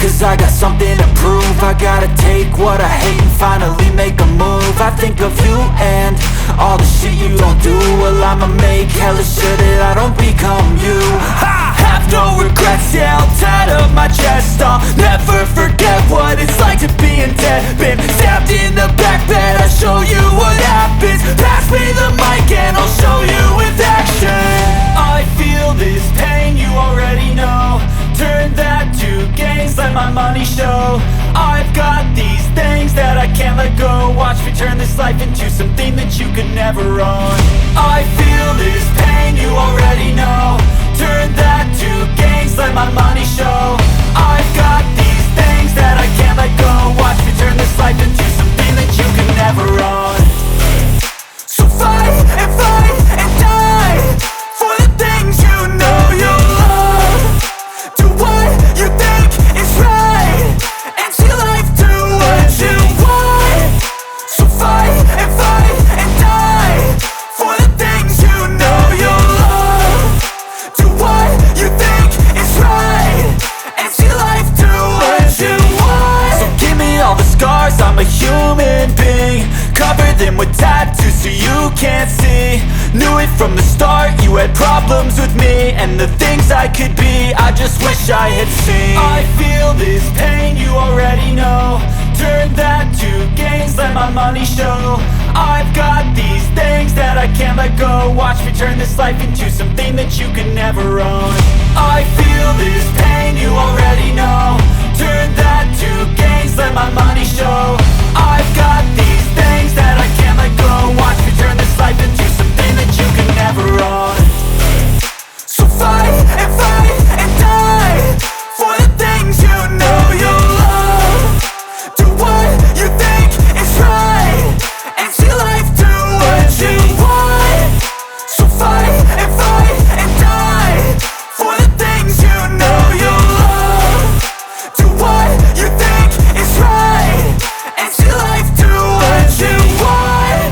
cause I got something to prove. I gotta take what I hate and finally make a move. I think of you and all the shit you don't do. Well, I'ma make hella sure that I don't become you. I have no regrets, yeah, I'll tattle my chest. I'll never forget what it's like to be in debt. Been stabbed in the back bed, I'll show you what happens. Pass me the mic and I'll show you with action. I feel this pain, you already know. Turn that to gains, let my money show. I've got these things that I can't let go. Watch me turn this life into something that you could never own. I feel this pain, you already know. Turn that to gains, let my money show. I've got these things that I can't let go. Watch me turn this life into something that you could never own. So fight and die for the things you know you love. Do what you think is right and see life do what you want. So fight and die for the things you know you love. Do what you think is right and see life do what you want. So give me all the scars, I'm a human being. Cover them with tattoos so you can't see. Knew it from the start, you had problems with me and the things I could be, I just wish I had seen. I feel this pain, you already know. Turn that to gains, let my money show. I've got these things that I can't let go. Watch me turn this life into something that you can never own. I feel this pain, you already know. Turn that to gains, let my money show. I've got these things that I can't let go. Watch me turn this life into something that you can never own. So fight and die for the things you know you love. Do what you think is right and see life do what you want. So fight and die for the things you know you love. Do what you think is right and see life do what you want.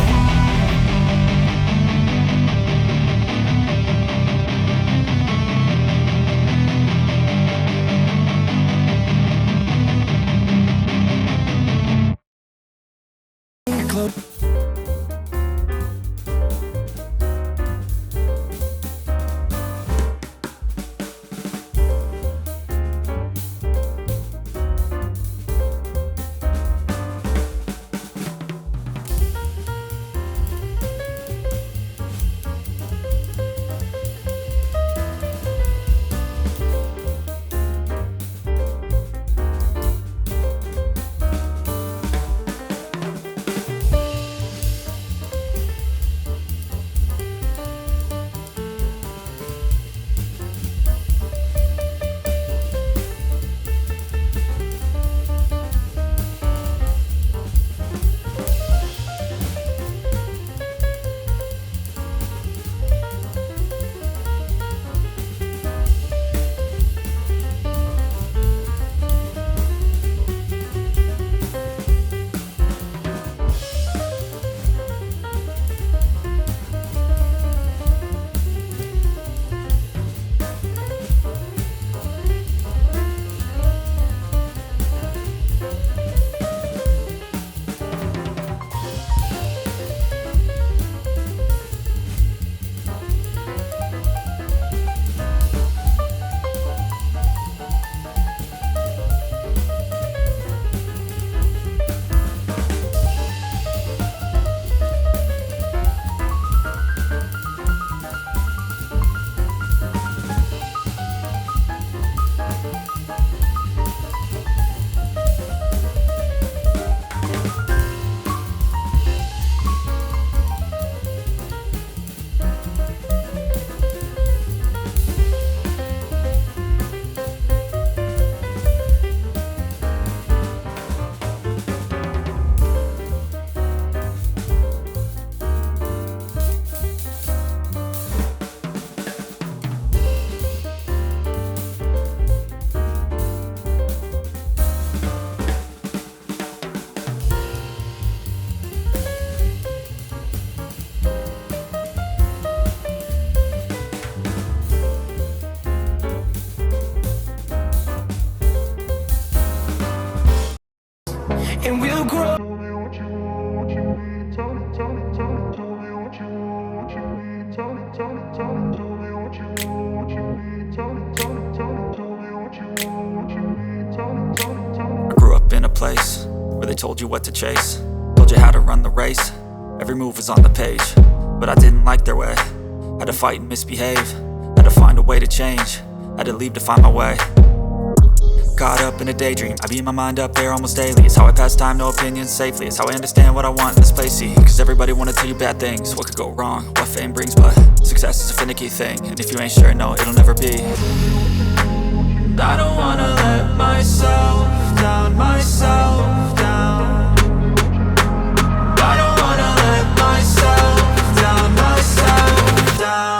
and we'll grow. I grew up in a place where they told you what to chase, told you how to run the race. Every move was on the page, but I didn't like their way. Had to fight and misbehave, had to find a way to change, had to leave to find my way. Caught up in a daydream, I beat my mind up there almost daily. It's how I pass time, no opinions safely. It's how I understand what I want in this place, see. Cause everybody wanna tell you bad things, what could go wrong, what fame brings. But success is a finicky thing, and if you ain't sure, no, it'll never be. I don't wanna let myself down, myself down. I don't wanna let myself down, myself down.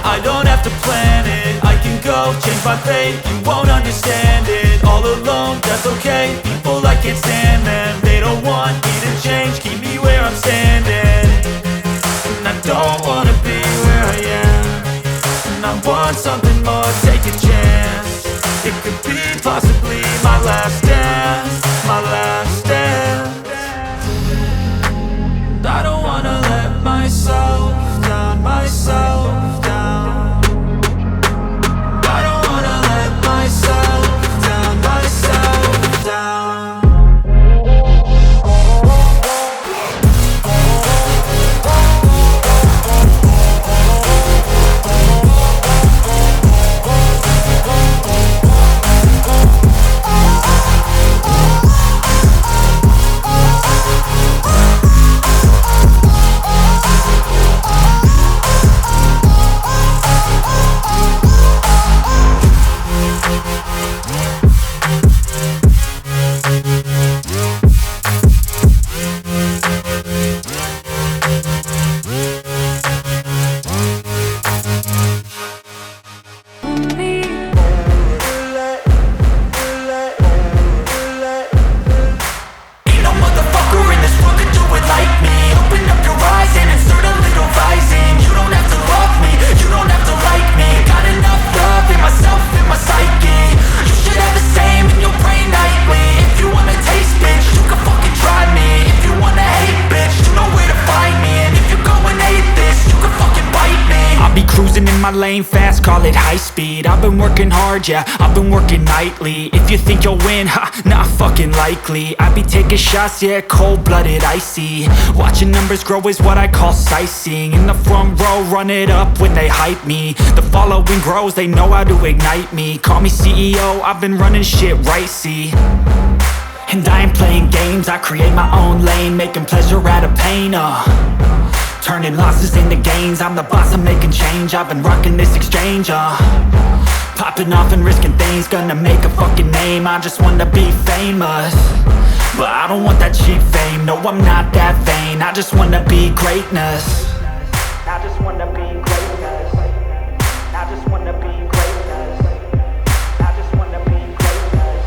I don't have to plan it, I can go change my fate. You won't understand it, all alone, that's okay. People, I can't stand them, they don't want me to change. Keep me where I'm standing, and I don't wanna be where I am. And I want something more, take a chance. It could be possibly my last dance, my last dance. I don't wanna let myself down, myself down. My lane fast, call it high speed. I've been working hard, yeah, I've been working nightly. If you think you'll win, ha, not fucking likely. I be taking shots, yeah, cold-blooded, icy. Watching numbers grow is what I call sightseeing. In the front row, run it up when they hype me. The following grows, they know how to ignite me. Call me CEO, I've been running shit right, see. And I ain't playing games, I create my own lane, making pleasure out of pain, turning losses into gains. I'm the boss, I'm making change. I've been rocking this exchange, popping off and risking things. Gonna make a fucking name, I just wanna be famous. But I don't want that cheap fame, no, I'm not that vain. I just wanna be greatness. I just wanna be greatness. I just wanna be greatness. I just wanna be greatness.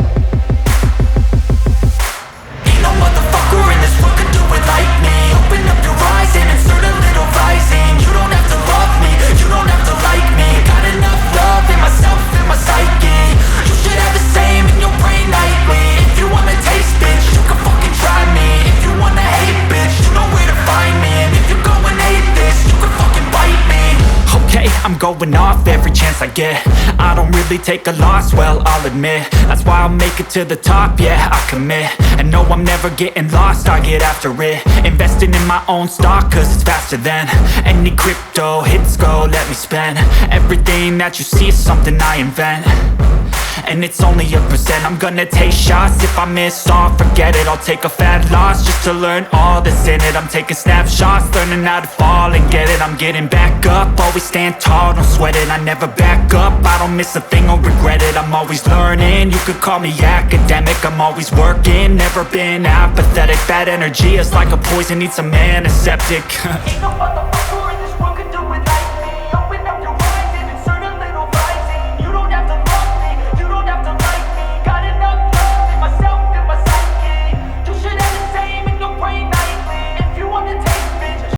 Ain't no motherfucker in this world could do it like me. Open up your eyes and insert a little rising. You don't have to love me, you don't have to like me. Got enough love in myself, in my psyche. You should have the same in your brain nightly. If you wanna taste, bitch, you can fucking try me. If you wanna hate, bitch, you know where to find me. And if you go and hate this, you can fucking bite me. Okay, I'm going off every chance I get. I don't really take a loss, well, I'll admit. That's why I'll make it to the top, yeah, I commit. And no, I'm never getting lost, I get after it. Investing in my own stock, cause it's faster than any crypto hits go, let me spend. Everything that you see is something I invent. and it's only a percent. I'm gonna take shots, if I miss all, forget it. I'll take a fat loss just to learn all that's in it. I'm taking snapshots, learning how to fall and get it. I'm getting back up, always stand tall, don't sweat it. I never back up, I don't miss a thing or regret it. I'm always learning, you could call me academic. I'm always working, never been apathetic. Bad energy is like a poison, needs a antiseptic.